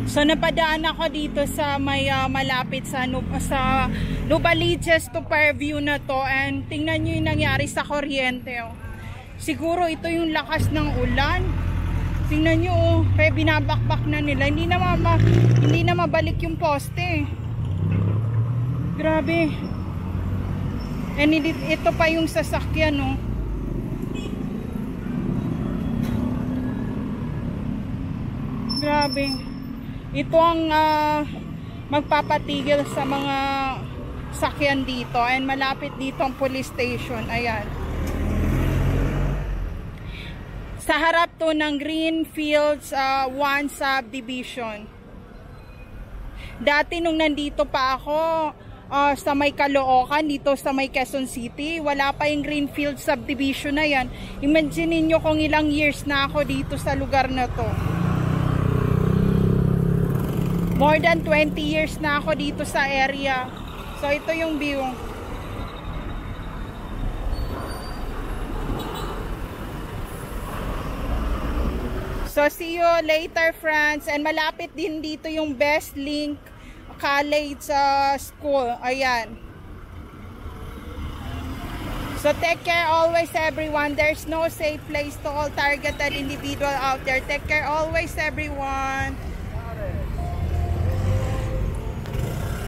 So napadaan ako dito sa may malapit sa Novaliches to Fairview na to, and tingnan nyo yung nangyari sa kuryente. Oh. Siguro ito yung lakas ng ulan. Tingnan nyo, oh, kaya binabakbak na nila. Hindi na mabalik yung poste. Grabe. And ito pa yung sasakyan, oh. Grabe. Ito ang magpapatigil sa mga sakyan dito, and malapit dito ang police station. Ayan. Sa harap to ng Greenfields 1 subdivision. Dati nung nandito pa ako sa may Caloocan, dito sa may Quezon City, wala pa yung Greenfield subdivision na yan. Imagine niyo kung ilang years na ako dito sa lugar na to. More than 20 years na ako dito sa area. So ito yung view. So see you later, friends. And malapit din dito yung Best Link College School. Ayan. So take care always, everyone. There's no safe place to all targeted individual out there. Take care always, everyone.